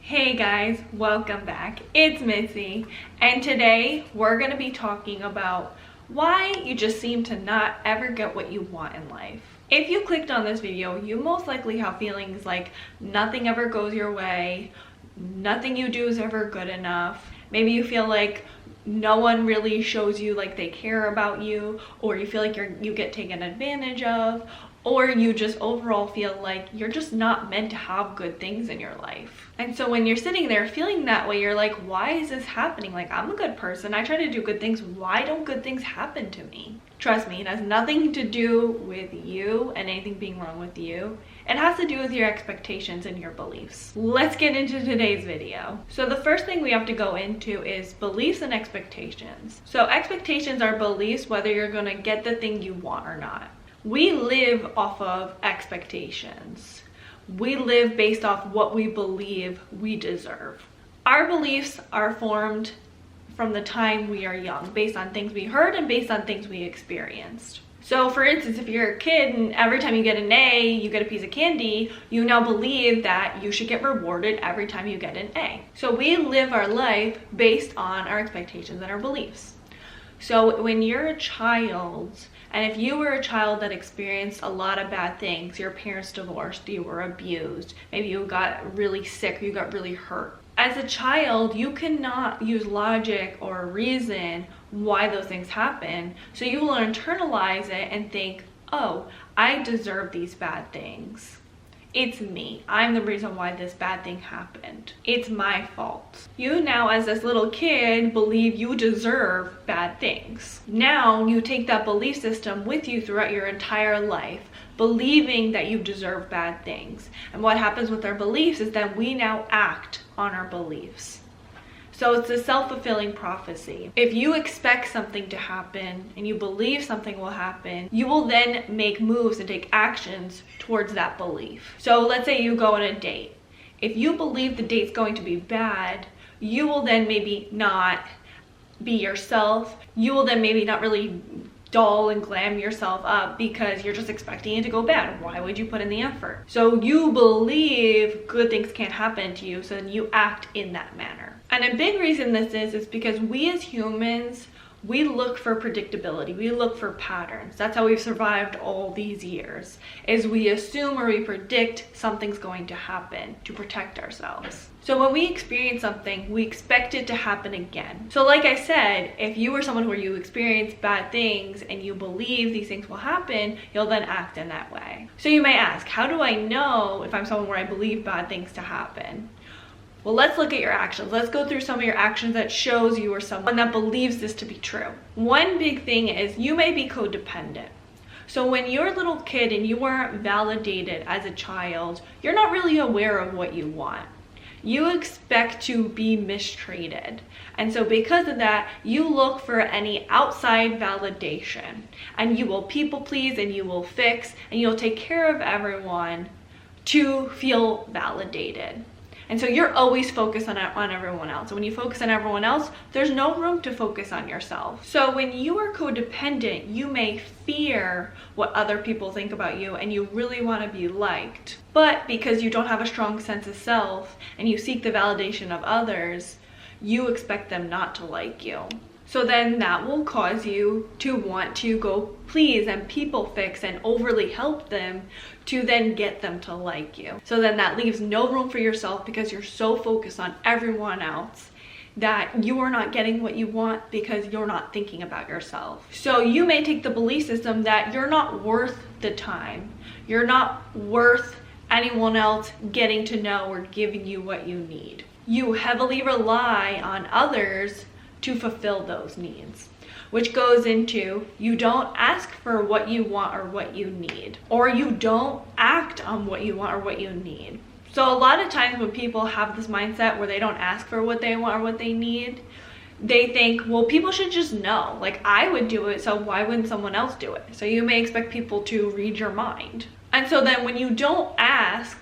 Hey guys, welcome back. It's Missy, and today we're going to be talking about why you just seem to not ever get what you want in life. If you clicked on this video, you most likely have feelings like nothing ever goes your way, nothing you do is ever good enough. Maybe you feel like no one really shows you like they care about you, or you feel like you get taken advantage of, or you just overall feel like you're just not meant to have good things in your life. And so when you're sitting there feeling that way, you're like, why is this happening? Like, I'm a good person, I try to do good things, why don't good things happen to me? Trust me, it has nothing to do with you and anything being wrong with you. It has to do with your expectations and your beliefs. Let's get into today's video. So the first thing we have to go into is beliefs and expectations. So expectations are beliefs whether you're gonna get the thing you want or not. We live off of expectations. We live based off what we believe we deserve. Our beliefs are formed from the time we are young, based on things we heard and based on things we experienced. So for instance, if you're a kid and every time you get an A, you get a piece of candy, you now believe that you should get rewarded every time you get an A. So we live our life based on our expectations and our beliefs. So when you're a child, and if you were a child that experienced a lot of bad things, your parents divorced, you were abused, maybe you got really sick, you got really hurt. As a child, you cannot use logic or reason why those things happen. So you will internalize it and think, oh, I deserve these bad things. It's me. I'm the reason why this bad thing happened. It's my fault. You now, as this little kid, believe you deserve bad things. Now you take that belief system with you throughout your entire life, believing that you deserve bad things. And what happens with our beliefs is that we now act on our beliefs. So it's a self-fulfilling prophecy. If you expect something to happen and you believe something will happen, you will then make moves and take actions towards that belief. So let's say you go on a date. If you believe the date's going to be bad, you will then maybe not be yourself. You will then maybe not really doll and glam yourself up because you're just expecting it to go bad. Why would you put in the effort? So you believe good things can't happen to you, so then you act in that manner. And a big reason this is because we as humans, we look for predictability. We look for patterns. That's how we've survived all these years, is we assume or we predict something's going to happen to protect ourselves. So when we experience something, we expect it to happen again. So like I said, if you were someone where you experience bad things and you believe these things will happen, you'll then act in that way. So you may ask, how do I know if I'm someone where I believe bad things to happen? Well, let's look at your actions. Let's go through some of your actions that shows you are someone that believes this to be true. One big thing is you may be codependent. So when you're a little kid and you weren't validated as a child, you're not really aware of what you want. You expect to be mistreated. And so because of that, you look for any outside validation. And you will people please and you will fix and you'll take care of everyone to feel validated. And so you're always focused on everyone else. And when you focus on everyone else, there's no room to focus on yourself. So when you are codependent, you may fear what other people think about you and you really want to be liked. But because you don't have a strong sense of self and you seek the validation of others, you expect them not to like you. So then that will cause you to want to go please and people fix and overly help them to then get them to like you. So then that leaves no room for yourself because you're so focused on everyone else that you are not getting what you want because you're not thinking about yourself. So you may take the belief system that you're not worth the time. You're not worth anyone else getting to know or giving you what you need. You heavily rely on others to fulfill those needs, which goes into you don't ask for what you want or what you need, or you don't act on what you want or what you need. So a lot of times when people have this mindset where they don't ask for what they want or what they need, they think, well, people should just know. Like, I would do it, so why wouldn't someone else do it? So you may expect people to read your mind. And so then when you don't ask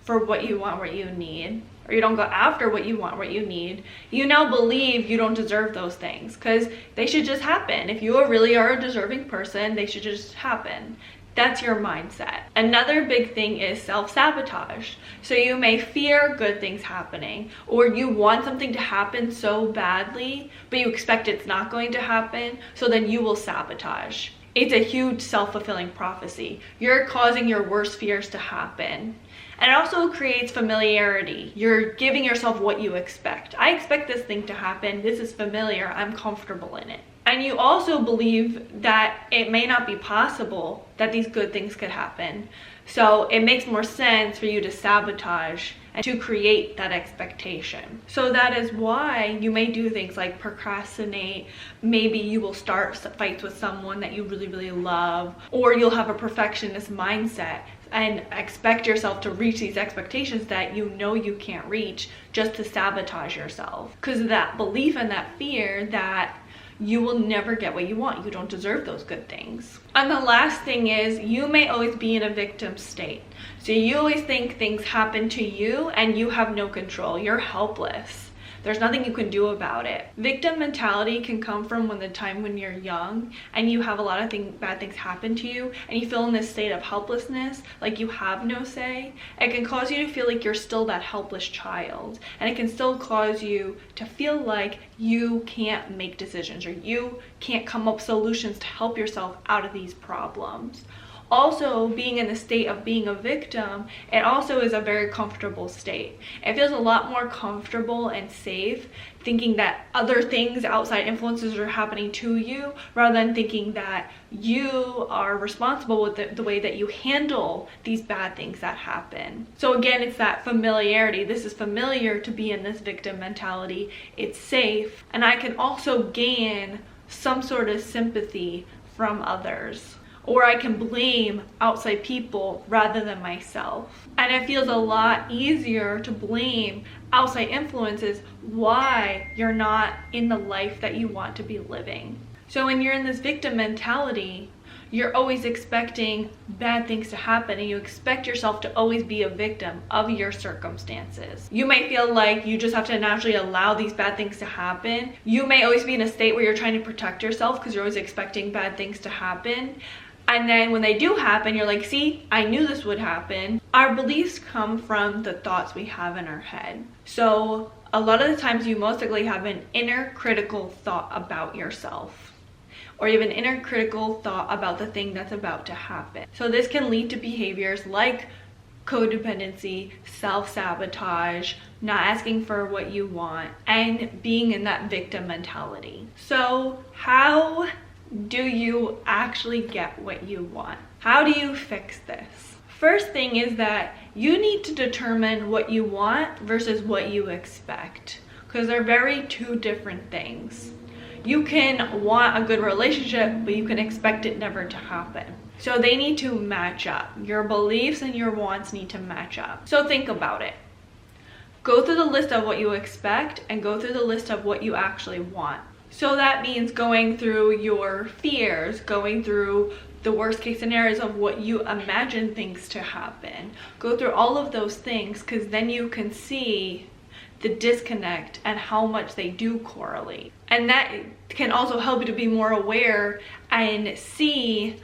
for what you want, what you need, or you don't go after what you want, what you need, you now believe you don't deserve those things because they should just happen. If you really are a deserving person, they should just happen. That's your mindset. Another big thing is self-sabotage. So you may fear good things happening, or you want something to happen so badly, but you expect it's not going to happen, so then you will sabotage. It's a huge self-fulfilling prophecy. You're causing your worst fears to happen. And it also creates familiarity. You're giving yourself what you expect. I expect this thing to happen. This is familiar. I'm comfortable in it. And you also believe that it may not be possible that these good things could happen. So it makes more sense for you to sabotage and to create that expectation. So that is why you may do things like procrastinate. Maybe you will start fights with someone that you really, really love, or you'll have a perfectionist mindset and expect yourself to reach these expectations that you know you can't reach, just to sabotage yourself. Because that belief and that fear that you will never get what you want. You don't deserve those good things. And the last thing is, you may always be in a victim state. So you always think things happen to you and you have no control. You're helpless. There's nothing you can do about it. Victim mentality can come from the time when you're young and you have a lot of bad things happen to you and you feel in this state of helplessness, like you have no say. It can cause you to feel like you're still that helpless child, and it can still cause you to feel like you can't make decisions or you can't come up with solutions to help yourself out of these problems. Also, being in the state of being a victim, it also is a very comfortable state. It feels a lot more comfortable and safe thinking that other things, outside influences, are happening to you, rather than thinking that you are responsible with the way that you handle these bad things that happen. So again, it's that familiarity. This is familiar to be in this victim mentality. It's safe, and I can also gain some sort of sympathy from others. Or I can blame outside people rather than myself. And it feels a lot easier to blame outside influences why you're not in the life that you want to be living. So when you're in this victim mentality, you're always expecting bad things to happen, and you expect yourself to always be a victim of your circumstances. You may feel like you just have to naturally allow these bad things to happen. You may always be in a state where you're trying to protect yourself because you're always expecting bad things to happen. And then when they do happen, you're like, see, I knew this would happen. Our beliefs come from the thoughts we have in our head. So a lot of the times you most likely have an inner critical thought about yourself, or you have an inner critical thought about the thing that's about to happen. So this can lead to behaviors like codependency, self-sabotage, not asking for what you want, and being in that victim mentality. So how do you actually get what you want? How do you fix this? First thing is that you need to determine what you want versus what you expect, because they're two different things. You can want a good relationship, but you can expect it never to happen. So they need to match up. Your beliefs and your wants need to match up. So think about it. Go through the list of what you expect and go through the list of what you actually want. So that means going through your fears, going through the worst case scenarios of what you imagine things to happen. Go through all of those things, because then you can see the disconnect and how much they do correlate. And that can also help you to be more aware and see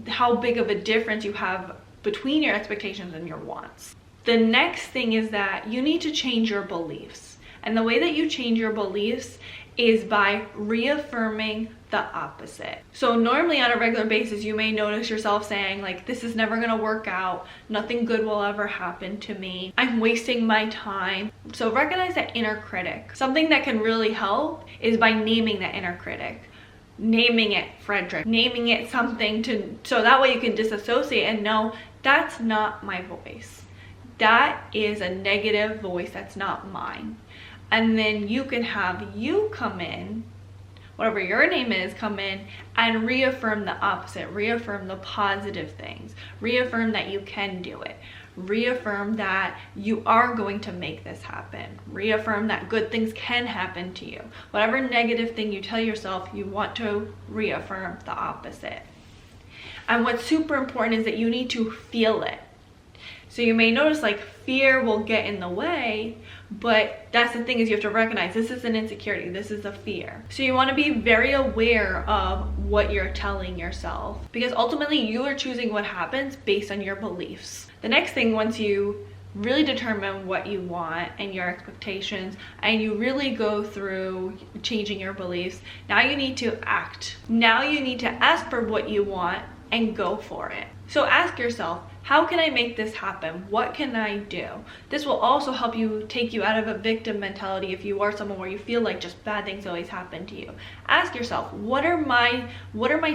how big of a difference you have between your expectations and your wants. The next thing is that you need to change your beliefs. And the way that you change your beliefs is by reaffirming the opposite. So normally on a regular basis, you may notice yourself saying like, this is never gonna work out, nothing good will ever happen to me, I'm wasting my time. So recognize that inner critic. Something that can really help is by naming that inner critic. Naming it Frederick, naming it something so that way you can disassociate and know that's not my voice. That is a negative voice, that's not mine. And then you can have you come in, whatever your name is, come in and reaffirm the opposite, reaffirm the positive things, reaffirm that you can do it, reaffirm that you are going to make this happen, reaffirm that good things can happen to you. Whatever negative thing you tell yourself, you want to reaffirm the opposite. And what's super important is that you need to feel it. So you may notice like fear will get in the way, but that's the thing, is you have to recognize this is an insecurity, this is a fear. So you want to be very aware of what you're telling yourself, because ultimately you are choosing what happens based on your beliefs. The next thing, once you really determine what you want and your expectations, and you really go through changing your beliefs, now you need to act. Now you need to ask for what you want and go for it. So ask yourself, how can I make this happen? What can I do? This will also help you, take you out of a victim mentality if you are someone where you feel like just bad things always happen to you. Ask yourself, what are my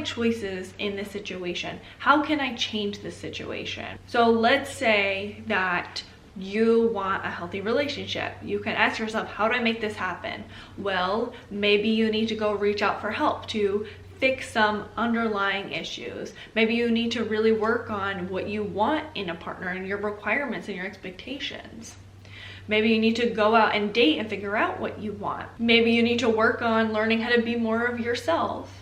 choices in this situation? How can I change this situation? So let's say that you want a healthy relationship. You can ask yourself, how do I make this happen? Well, maybe you need to go reach out for help to fix some underlying issues. Maybe you need to really work on what you want in a partner and your requirements and your expectations. Maybe you need to go out and date and figure out what you want. Maybe you need to work on learning how to be more of yourself.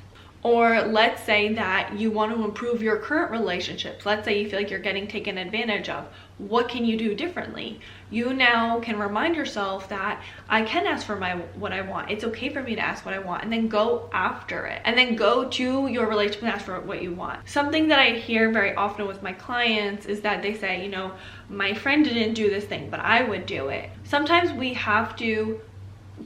Or let's say that you want to improve your current relationships. Let's say you feel like you're getting taken advantage of. What can you do differently? You now can remind yourself that I can ask for what I want. It's okay for me to ask what I want, and then go after it. And then go to your relationship and ask for what you want. Something that I hear very often with my clients is that they say, you know, my friend didn't do this thing, but I would do it. Sometimes we have to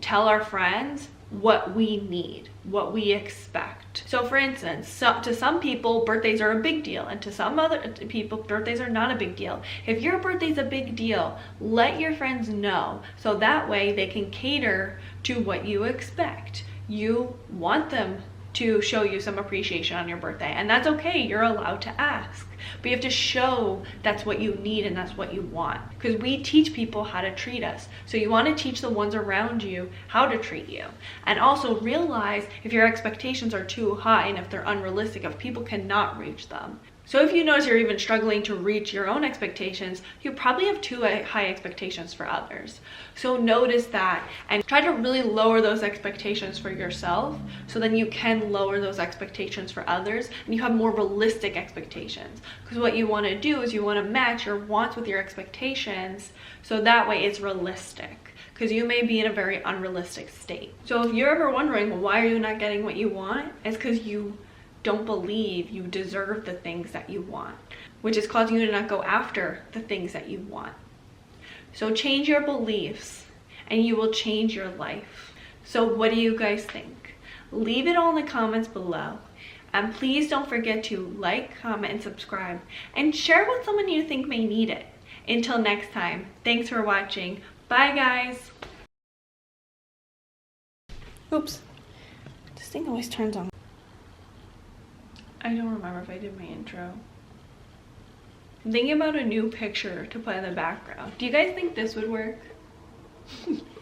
tell our friends what we need, what we expect. So for instance, to some people birthdays are a big deal, and to some other people birthdays are not a big deal. If your birthday's a big deal, let your friends know, so that way they can cater to what you expect. You want them to show you some appreciation on your birthday, and that's okay, you're allowed to ask, but you have to show that's what you need and that's what you want, because we teach people how to treat us. So you want to teach the ones around you how to treat you, and also realize if your expectations are too high and if they're unrealistic, if people cannot reach them. So if you notice you're even struggling to reach your own expectations, you probably have too high expectations for others. So notice that and try to really lower those expectations for yourself, so then you can lower those expectations for others and you have more realistic expectations. Because what you want to do is you want to match your wants with your expectations, so that way it's realistic, because you may be in a very unrealistic state. So if you're ever wondering, well, why are you not getting what you want? It's because you don't believe you deserve the things that you want, which is causing you to not go after the things that you want. So change your beliefs and you will change your life. So what do you guys think? Leave it all in the comments below. And please don't forget to like, comment, and subscribe, and share with someone you think may need it. Until next time, thanks for watching. Bye guys. Oops, this thing always turns on. I don't remember if I did my intro. I'm thinking about a new picture to put in the background. Do you guys think this would work?